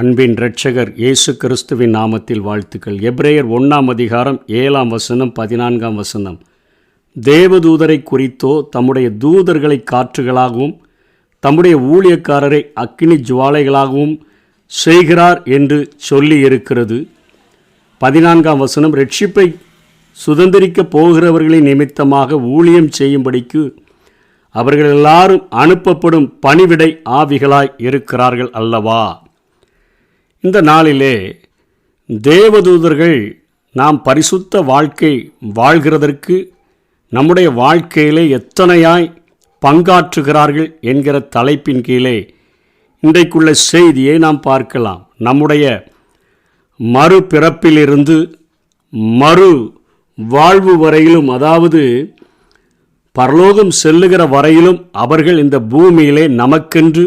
அன்பின் இரட்சகர் இயேசு கிறிஸ்துவின் நாமத்தில் வாழ்த்துக்கள். எபிரேயர் 1:7 14 தேவதூதரை குறித்தோ தம்முடைய தூதர்களை காற்றுகளாகவும் தம்முடைய ஊழியக்காரரை அக்கினி ஜுவாலைகளாகவும் செய்கிறார் என்று சொல்லி இருக்கிறது. 14 ரட்சிப்பை சுதந்திரிக்கப் போகிறவர்களின் நிமித்தமாக ஊழியம் செய்யும்படிக்கு அவர்கள் எல்லாரும் அனுப்பப்படும் பணிவிடை ஆவிகளாய் இருக்கிறார்கள் அல்லவா. இந்த நாளிலே தேவதூதர்கள் நாம் பரிசுத்த வாழ்க்கை வாழ்கிறதற்கு நம்முடைய வாழ்க்கையிலே எத்தனையாய் பங்காற்றுகிறார்கள் என்கிற தலைப்பின் கீழே இன்றைக்குள்ள செய்தியை நாம் பார்க்கலாம். நம்முடைய மறுபிறப்பிலிருந்து மறு வாழ்வு வரையிலும், அதாவது பரலோகம் செல்லுகிற வரையிலும் அவர்கள் இந்த பூமியிலே நமக்கென்று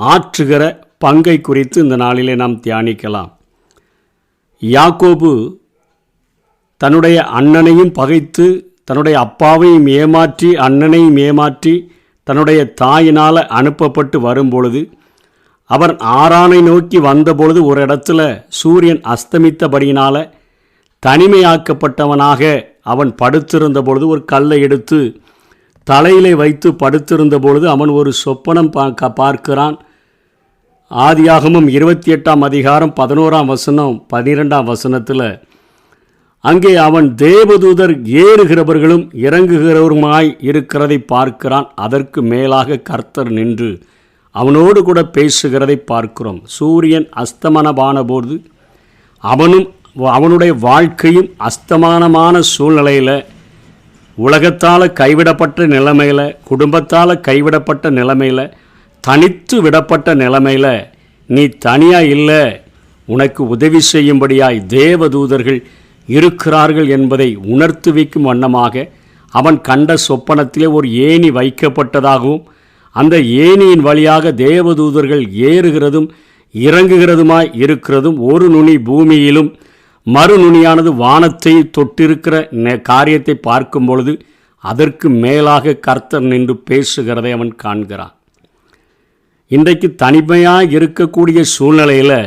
ஆற்றுகிற பங்கை குறித்து இந்த நாளிலே நாம் தியானிக்கலாம். யாக்கோபு தன்னுடைய அண்ணனையும் பகைத்து, தன்னுடைய அப்பாவையும் ஏமாற்றி, அண்ணனையும் ஏமாற்றி, தன்னுடைய தாயினால் அனுப்பப்பட்டு வரும்பொழுது, அவர் ஆரானை நோக்கி வந்தபொழுது ஒரு இடத்துல சூரியன் அஸ்தமித்தபடியினால் தனிமையாக்கப்பட்டவனாக அவன் படுத்திருந்த பொழுது ஒரு கல்லை எடுத்து தலையிலே வைத்து படுத்திருந்த பொழுது அவன் ஒரு சொப்பனம் பார்க்கிறான். ஆதியாகமம் 28 11 அங்கே அவன் தேவதூதர் ஏறுகிறவர்களும் இறங்குகிறவருமாய் இருக்கிறதை பார்க்கிறான். அதற்கு மேலாக கர்த்தர் நின்று அவனோடு கூட பேசுகிறதை பார்க்கிறோம். சூரியன் அஸ்தமனமான போது அவனுடைய வாழ்க்கையும் அஸ்தமானமான சூழ்நிலையில், உலகத்தால் கைவிடப்பட்ட நிலைமையில், குடும்பத்தால் கைவிடப்பட்ட நிலைமையில், தனித்து விடப்பட்ட நிலைமையில் நீ தனியாக இல்லை, உனக்கு உதவி செய்யும்படியாய் தேவதூதர்கள் இருக்கிறார்கள் என்பதை உணர்த்து வைக்கும் வண்ணமாக அவன் கண்ட சொப்பனத்திலே ஒரு ஏணி வைக்கப்பட்டதாகவும், அந்த ஏணியின் வழியாக தேவதூதர்கள் ஏறுகிறதும் இறங்குகிறதுமாய் இருக்கிறதும், ஒரு நுனி பூமியிலும் மறு நுனியானது வானத்தை தொட்டிருக்கிற காரியத்தை பார்க்கும் பொழுது அதற்கு மேலாக கர்த்தர் நின்று பேசுகிறதை அவன் காண்கிறான். இன்றைக்கு தனிமையாக இருக்கக்கூடிய சூழ்நிலையில்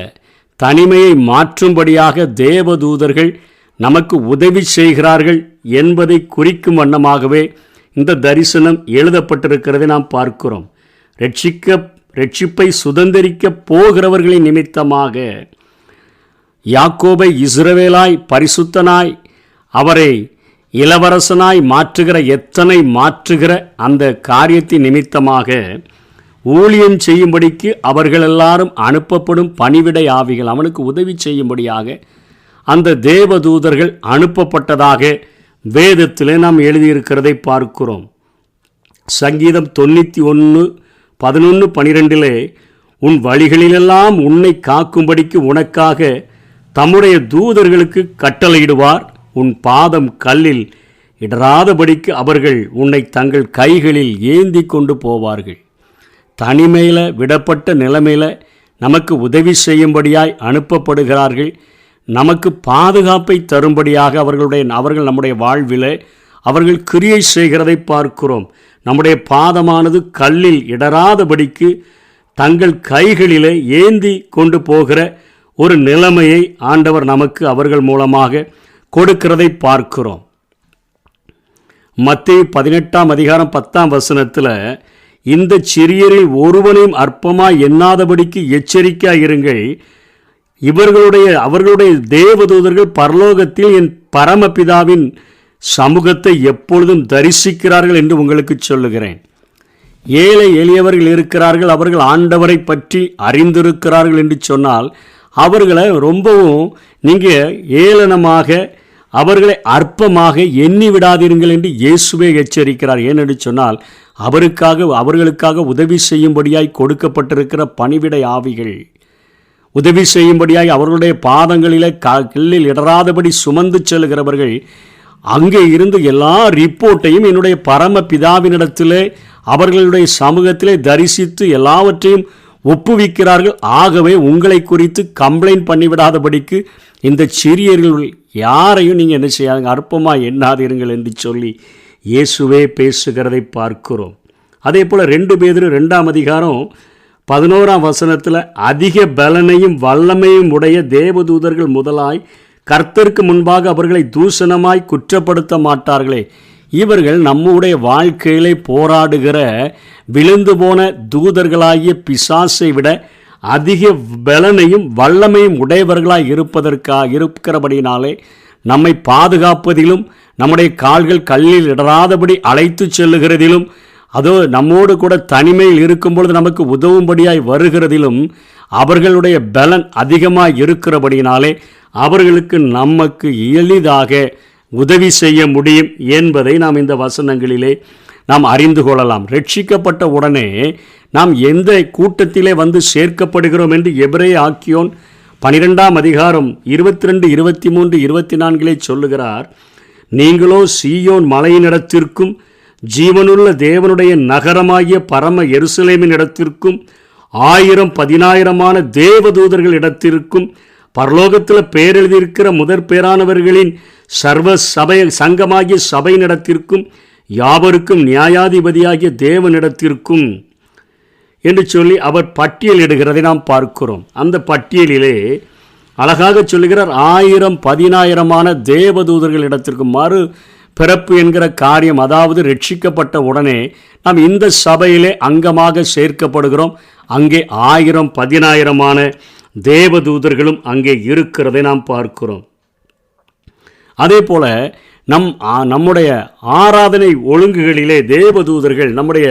தனிமையை மாற்றும்படியாக தேவதூதர்கள் நமக்கு உதவி செய்கிறார்கள் என்பதை குறிக்கும் வண்ணமாகவே இந்த தரிசனம் எழுதப்பட்டிருக்கிறதை நாம் பார்க்கிறோம். ரட்சிப்பை சுதந்திரிக்கப் போகிறவர்களின் நிமித்தமாக யாக்கோபை இஸ்ரவேலாய் பரிசுத்தனாய் அவரை இளவரசனாய் மாற்றுகிற அந்த காரியத்தின் நிமித்தமாக ஊழியம் செய்யும்படிக்கு அவர்கள் எல்லாரும் அனுப்பப்படும் பணிவிடை ஆவிகள், அவனுக்கு உதவி செய்யும்படியாக அந்த தேவதூதர்கள் அனுப்பப்பட்டதாக வேதத்திலே நாம் எழுதியிருக்கிறதை பார்க்கிறோம். சங்கீதம் 91:11-12 உன் வழிகளிலெல்லாம் உன்னை காக்கும்படிக்கு உனக்காக தம்முடைய தூதர்களுக்கு கட்டளையிடுவார், உன் பாதம் கல்லில் இடராதபடிக்கு அவர்கள் உன்னை தங்கள் கைகளில் ஏந்தி கொண்டு போவார்கள். தனிமையில் விடப்பட்ட நிலைமையில் நமக்கு உதவி செய்யும்படியாய் அனுப்பப்படுகிறார்கள். நமக்கு பாதுகாப்பை தரும்படியாக அவர்கள் நம்முடைய வாழ்வில் அவர்கள் கிரியை செய்கிறதை பார்க்கிறோம். நம்முடைய பாதமானது கல்லில் இடராதபடிக்கு தங்கள் கைகளிலே ஏந்தி கொண்டு போகிற ஒரு நிலைமையை ஆண்டவர் நமக்கு அவர்கள் மூலமாக கொடுக்கிறதை பார்க்கிறோம். மத்தேயு 18:10 இந்த சிறியரில் ஒருவனையும் அற்பமாய் எண்ணாதபடிக்கு எச்சரிக்கையாக இருங்கள், அவர்களுடைய தேவதூதர்கள் பரலோகத்தில் என் பரமபிதாவின் சமூகத்தை எப்பொழுதும் தரிசிக்கிறார்கள் என்று உங்களுக்கு சொல்லுகிறேன். ஏழை எளியவர்கள் இருக்கிறார்கள், அவர்கள் ஆண்டவரை பற்றி அறிந்திருக்கிறார்கள் என்று சொன்னால் அவர்களை ரொம்பவும் நீங்கள் ஏளனமாக, அவர்களை அற்பமாக எண்ணி விடாதீர்கள் என்று இயேசுவே எச்சரிக்கிறார். ஏனென்று சொன்னால் அவர்களுக்காக உதவி செய்யும்படியாய் கொடுக்கப்பட்டிருக்கிற பணிவிடை ஆவிகள், உதவி செய்யும்படியாய் அவர்களுடைய பாதங்களிலே கல்லில் இடராதபடி சுமந்து செல்கிறவர்கள் அங்கே இருந்து எல்லா ரிப்போர்ட்டையும் என்னுடைய பரம பிதாவினிடத்திலே அவர்களுடைய சமூகத்திலே தரிசித்து எல்லாவற்றையும் ஒப்புவிக்கிறார்கள். ஆகவே உங்களை குறித்து கம்ப்ளைண்ட் பண்ணிவிடாதபடிக்கு இந்த சிறியர்கள் யாரையும் நீங்கள் என்ன செய்யாதுங்க, அற்பமாக எண்ணாதீர்கள் என்று சொல்லி இயேசுவே பேசுகிறதை பார்க்கிறோம். அதே போல் 2 பேதுரு 2 11ஆம் வசனத்தில் அதிக பலனையும் வல்லமையும் உடைய தேவதூதர்கள் முதலாய் கர்த்தருக்கு முன்பாக அவர்களை தூஷணமாய் குற்றப்படுத்த மாட்டார்களே. இவர்கள் நம்முடைய வாழ்க்கையிலே போராடுகிற விழுந்து போன தூதர்களாகிய பிசாசை விட அதிக பலனையும் வல்லமையும் உடையவர்களாய் இருக்கிறபடினாலே நம்மை பாதுகாப்பதிலும் நம்முடைய கால்கள் கல்லில் இடராதபடி அழைத்து செல்லுகிறதிலும் அதோ நம்மோடு கூட தனிமையில் இருக்கும் பொழுது நமக்கு உதவும்படியாய் வருகிறதிலும் அவர்களுடைய பலன் அதிகமாக இருக்கிறபடினாலே அவர்களுக்கு நமக்கு எளிதாக உதவி செய்ய முடியும் என்பதை நாம் இந்த வசனங்களிலே நாம் அறிந்து கொள்ளலாம். ரட்சிக்கப்பட்ட உடனே நாம் எந்த கூட்டத்திலே வந்து சேர்க்கப்படுகிறோம் என்று எபிரேய ஆக்கியோன் 12ஆம் அதிகாரம் 22, 23, 24 சொல்லுகிறார். நீங்களோ சீயோன் மலையினிடத்திற்கும் ஜீவனுள்ள தேவனுடைய நகரமாகிய பரம எருசலேமின் இடத்திற்கும் 1000-10,000 தேவதூதர்கள் இடத்திற்கும் பரலோகத்தில் பேரெழுதியிருக்கிற முதற் பேரானவர்களின் சர்வ சபை சங்கமாகிய சபையினிடத்திற்கும் யாவருக்கும் நியாயாதிபதியாகிய தேவனிடத்திற்கும் என்று சொல்லி அவர் பட்டியலிடுகிறதை நாம் பார்க்கிறோம். அந்த பட்டியலிலே அழகாக சொல்லுகிறார் 1000-10,000 தேவதூதர்கள் இடத்திற்கு மறு பிறப்பு என்கிற காரியம், அதாவது ரட்சிக்கப்பட்ட உடனே நாம் இந்த சபையிலே அங்கமாக சேர்க்கப்படுகிறோம். அங்கே 1000-10,000 தேவதூதர்களும் அங்கே இருக்கிறதை நாம் பார்க்கிறோம். அதே போல நம்முடைய ஆராதனை ஒழுங்குகளிலே தேவதூதர்கள் நம்முடைய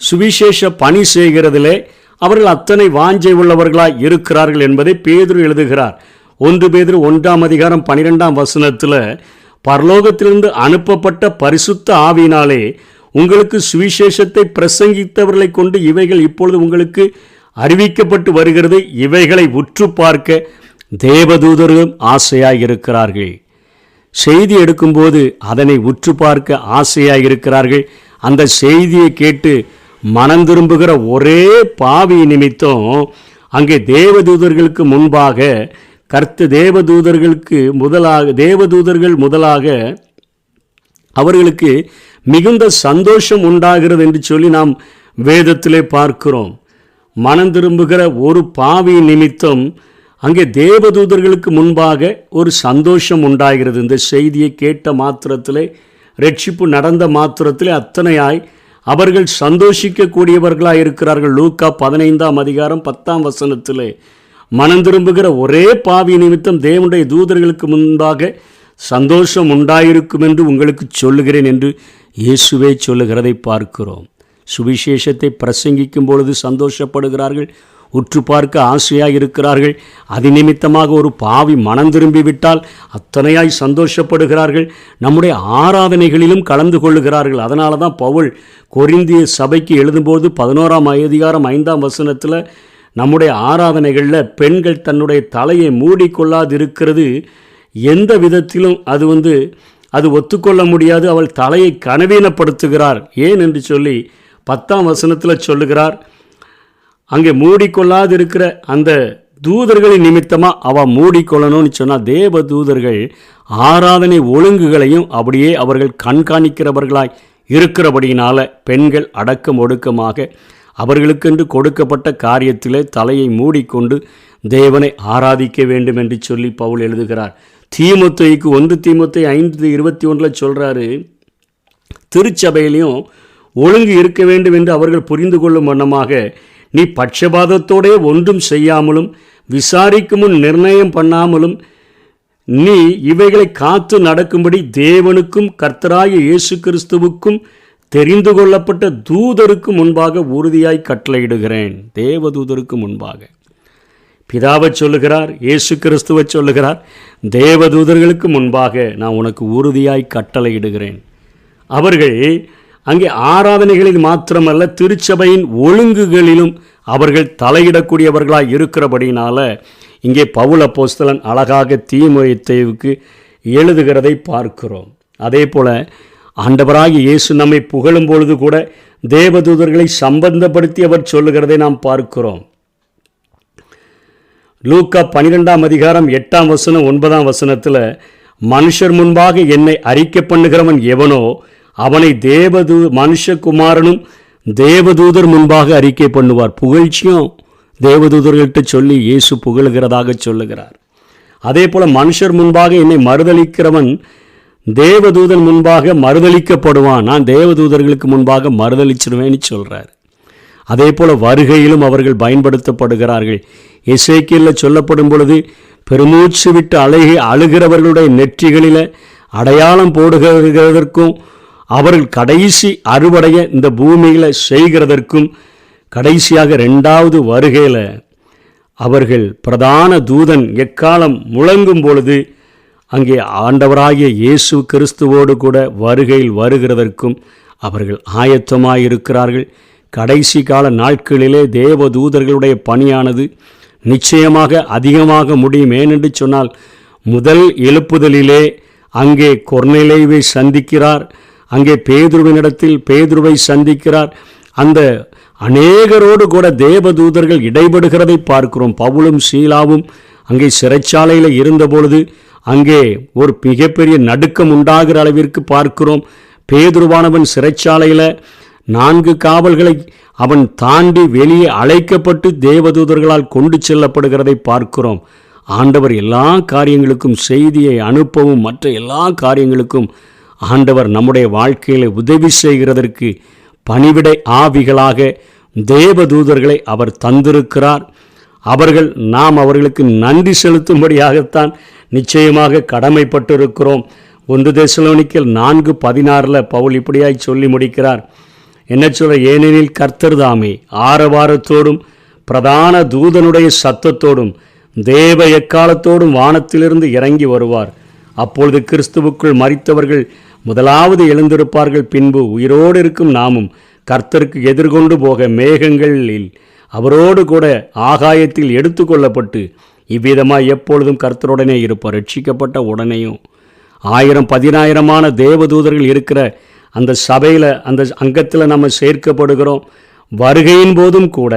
சுவிசேஷ பணி செய்கிறதிலே அவர்கள் அத்தனை வாஞ்சை உள்ளவர்களாய் இருக்கிறார்கள் என்பதை பேதுரு எழுதுகிறார். 1 பேதுரு 1ஆம் அதிகாரம் 12ஆம் வசனத்தில் பரலோகத்திலிருந்து அனுப்பப்பட்ட பரிசுத்த ஆவியினாலே உங்களுக்கு சுவிசேஷத்தை பிரசங்கித்தவர்களை கொண்டு இவைகள் இப்பொழுது உங்களுக்கு அறிவிக்கப்பட்டு வருகிறது. இவைகளை உற்று பார்க்க தேவதூதர்களும் ஆசையாய் இருக்கிறார்கள். செய்தி எடுக்கும்போது அதனை உற்று பார்க்க ஆசையாய் இருக்கிறார்கள். அந்த செய்தியை கேட்டு மனம் திரும்புகிற ஒரே பாவி நிமித்தம் அங்கே தேவதூதர்களுக்கு முன்பாக தேவதூதர்கள் முதலாக அவர்களுக்கு மிகுந்த சந்தோஷம் உண்டாகிறது என்று சொல்லி நாம் வேதத்திலே பார்க்கிறோம். மனம் திரும்புகிற ஒரு பாவி நிமித்தம் அங்கே தேவதூதர்களுக்கு முன்பாக ஒரு சந்தோஷம் உண்டாகிறது. இந்த செய்தியை கேட்ட மாத்திரத்திலே, ரட்சிப்பு நடந்த மாத்திரத்திலே அத்தனையாய் அவர்கள் சந்தோஷிக்கக்கூடியவர்களாக இருக்கிறார்கள். லூக்கா 15ஆம் அதிகாரம் 10ஆம் வசனத்திலே மனம் திரும்புகிற ஒரே பாவி நிமித்தம் தேவனுடைய தூதர்களுக்கு முன்பாக சந்தோஷம் உண்டாயிருக்கும் என்று உங்களுக்கு சொல்லுகிறேன் என்று இயேசுவே சொல்லுகிறதை பார்க்கிறோம். சுவிசேஷத்தை பிரசங்கிக்கும் பொழுது சந்தோஷப்படுகிறார்கள், உற்று பார்க்க ஆசையாக இருக்கிறார்கள். அது நிமித்தமாக ஒரு பாவி மனம் திரும்பிவிட்டால் அத்தனையாய் சந்தோஷப்படுகிறார்கள். நம்முடைய ஆராதனைகளிலும் கலந்து கொள்ளுகிறார்கள். அதனால தான் பவுல் கொரிந்திய சபைக்கு எழுதும்போது 11ஆம் அதிகாரம் 5ஆம் வசனத்தில் நம்முடைய ஆராதனைகளில் பெண்கள் தன்னுடைய தலையை மூடிக்கொள்ளாது இருக்கிறது எந்த விதத்திலும் அது ஒத்துக்கொள்ள முடியாது, அவள் தலையை கனவீனப்படுத்துகிறார். ஏன் என்று சொல்லி 10ஆம் வசனத்தில் சொல்லுகிறார். அங்கே மூடிக்கொள்ளாது இருக்கிற அந்த தூதர்களின் நிமித்தமாக அவள் மூடிக்கொள்ளணும்னு சொன்னால் தேவ தூதர்கள் ஆராதனை ஒழுங்குகளையும் அப்படியே அவர்கள் கண்காணிக்கிறவர்களாய் இருக்கிறபடியினால் பெண்கள் அடக்கம் ஒடுக்கமாக அவர்களுக்கென்று கொடுக்கப்பட்ட காரியத்திலே தலையை மூடிக்கொண்டு தேவனை ஆராதிக்க வேண்டும் என்று சொல்லி பவுல் எழுதுகிறார். தீமோத்தேயுக்கு 1 தீமோத்தேயு 5:21 சொல்கிறாரு, திருச்சபையிலையும் ஒழுங்கு இருக்க வேண்டும் என்று அவர்கள் புரிந்து கொள்ளும் வண்ணமாக நீ பட்சபாதத்தோடே ஒன்றும் செய்யாமலும் விசாரிக்கும் முன் நிர்ணயம் பண்ணாமலும் நீ இவைகளை காத்து நடக்கும்படி தேவனுக்கும் கர்த்தராகிய இயேசு கிறிஸ்துவுக்கும் தெரிந்து கொள்ளப்பட்ட தூதருக்கு முன்பாக உறுதியாய் கட்டளையிடுகிறேன். தேவதூதருக்கு முன்பாக பிதாவை சொல்லுகிறார், இயேசு கிறிஸ்துவை சொல்லுகிறார். தேவதூதர்களுக்கு முன்பாக நான் உனக்கு உறுதியாய் கட்டளையிடுகிறேன். அவர்கள் அங்கே ஆராதனைகளில் மாத்திரமல்ல, திருச்சபையின் ஒழுங்குகளிலும் அவர்கள் தலையிடக்கூடியவர்களாக இருக்கிறபடினால இங்கே பவுல் அப்போஸ்தலன் அழகாக தீமோத்தேயுவுக்கு எழுதுகிறதை பார்க்கிறோம். அதே போல் ஆண்டவராகிய இயேசு நம்மை புகழும் பொழுது கூட தேவதூதர்களை சம்பந்தப்படுத்தி அவர் சொல்லுகிறதை நாம் பார்க்கிறோம். லூக்கா 12ஆம் அதிகாரம் 8ஆம் வசனம் 9ஆம் வசனத்தில் மனுஷர் முன்பாக என்னை அறிக்கை பண்ணுகிறவன் எவனோ அவனை மனுஷகுமாரனும் தேவதூதர் முன்பாக அறிக்கை பண்ணுவார். புகழ்ச்சியும் தேவதூதர்கள்ட்ட சொல்லி இயேசு புகழ்கிறதாக சொல்லுகிறார். அதே போல் மனுஷர் முன்பாக என்னை மறுதலிக்கிறவன் தேவதூதன் முன்பாக மறுதலிக்கப்படுவான். நான் தேவதூதர்களுக்கு முன்பாக மறுதலிச்சிடுவேன்னு சொல்கிறார். அதே போல் வருகையிலும் அவர்கள் பயன்படுத்தப்படுகிறார்கள். எசேக்கியேலில் சொல்லப்படும் பொழுது பெருமூச்சு விட்டு அழுகிறவர்களுடைய நெற்றிகளில் அடையாளம் போடுகிறதற்கும் அவர்கள் கடைசி அறுவடைய இந்த பூமியில் செய்கிறதற்கும் கடைசியாக 2வது வருகையில் அவர்கள் பிரதான தூதன் எக்காலம் முழங்கும் பொழுது அங்கே ஆண்டவராகிய இயேசு கிறிஸ்துவோடு கூட வருகையில் வருகிறதற்கும் அவர்கள் ஆயத்தமாயிருக்கிறார்கள். கடைசி கால நாட்களிலே தேவ தூதர்களுடைய பணியானது நிச்சயமாக அதிகமாக முடியும். ஏனென்று சொன்னால் முதல் எழுப்புதலிலே அங்கே கொர்நேலியுவை சந்திக்கிறார், அங்கே பேதுருவினிடத்தில் பேதுருவை சந்திக்கிறார். அந்த அநேகரோடு கூட தேவதூதர்கள் இடைபடுகிறதை பார்க்கிறோம். பவுலும் சீலாவும் அங்கே சிறைச்சாலையில் இருந்தபொழுது அங்கே ஒரு மிகப்பெரிய நடுக்கம் உண்டாகிற அளவிற்கு பார்க்கிறோம். பேதுருவானவன் சிறைச்சாலையில் 4 காவல்களை அவன் தாண்டி வெளியே அழைக்கப்பட்டு தேவதூதர்களால் கொண்டு செல்லப்படுகிறதை பார்க்கிறோம். ஆண்டவர் எல்லா காரியங்களுக்கும் செய்தியை அனுப்பவும் மற்ற எல்லா காரியங்களுக்கும் ஆண்டவர் நம்முடைய வாழ்க்கையில் உதவி செய்கிறதற்கு பணிவிடை ஆவிகளாக தேவதூதர்களை அவர் தந்திருக்கிறார். நாம் அவர்களுக்கு நன்றி செலுத்தும்படியாகத்தான் நிச்சயமாக கடமைப்பட்டிருக்கிறோம். 1 தெசலோனிக்கேயர் 4:16 பவுல் இப்படியாய் சொல்லி முடிக்கிறார். என்ன சொல்ற? ஏனெனில் கர்த்தர் தாமே ஆரவாரத்தோடும் பிரதான தூதனுடைய சத்தத்தோடும் தேவ எக்காலத்தோடும் வானத்திலிருந்து இறங்கி வருவார். அப்பொழுது கிறிஸ்துவுக்குள் மரித்தவர்கள் முதலாவது எழுந்திருப்பார்கள். பின்பு உயிரோடு இருக்கும் நாமும் கர்த்தருக்கு எதிர்கொண்டு போக மேகங்களில் அவரோடு கூட ஆகாயத்தில் எடுத்து கொள்ளப்பட்டு இவ்விதமாக எப்பொழுதும் கர்த்தருடனே இருப்பார். ரட்சிக்கப்பட்ட உடனேயும் 1000-10,000 தேவதூதர்கள் இருக்கிற அந்த சபையில் அந்த அங்கத்தில் நம்ம சேர்க்கப்படுகிறோம். வருகையின் போதும் கூட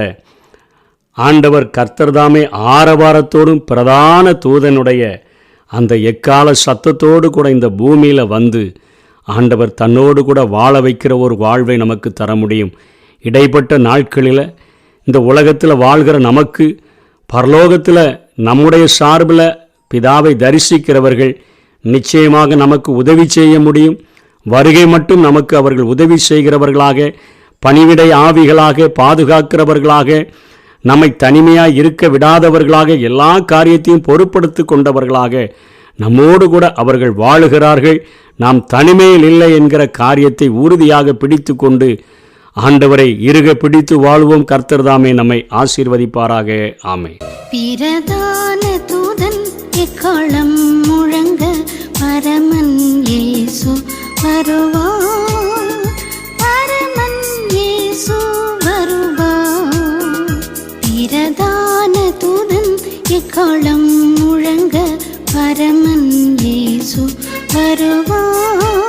ஆண்டவர் கர்த்தர் தாமே ஆரவாரத்தோடும் பிரதான தூதனுடைய அந்த எக்கால சத்தத்தோடு கூட இந்த பூமியில் வந்து ஆண்டவர் தன்னோடு கூட வாழ வைக்கிற ஒரு வாழ்வை நமக்கு தர முடியும். இடைப்பட்ட நாட்களில் இந்த உலகத்தில் வாழ்கிற நமக்கு பரலோகத்தில் நம்முடைய சார்பில் பிதாவை தரிசிக்கிறவர்கள் நிச்சயமாக நமக்கு உதவி செய்ய முடியும். வருகை மட்டும் நமக்கு அவர்கள் உதவி செய்கிறவர்களாக, பணிவிடை ஆவிகளாக, பாதுகாக்கிறவர்களாக, நம்மை தனிமையாக இருக்க விடாதவர்களாக, எல்லா காரியத்தையும் பொறுப்படுத்தி கொண்டவர்களாக நம்மோடு கூட அவர்கள் வாழுகிறார்கள். நாம் தனிமையில் இல்லை என்கிற காரியத்தை உறுதியாக பிடித்து கொண்டு ஆண்டவரை இறுக பிடித்து வாழ்வோம். கர்த்தர் தாமே நம்மை ஆசீர்வதிப்பாராக. ஆமென். பிரதான தூதன் எக்காலம் முழங்க பரமன் இயேசு வருவார், பரமன் இயேசு வருவார். பிரதான தூதன் எக்காலம் முழங்க பரமன் இயேசு வருவார்.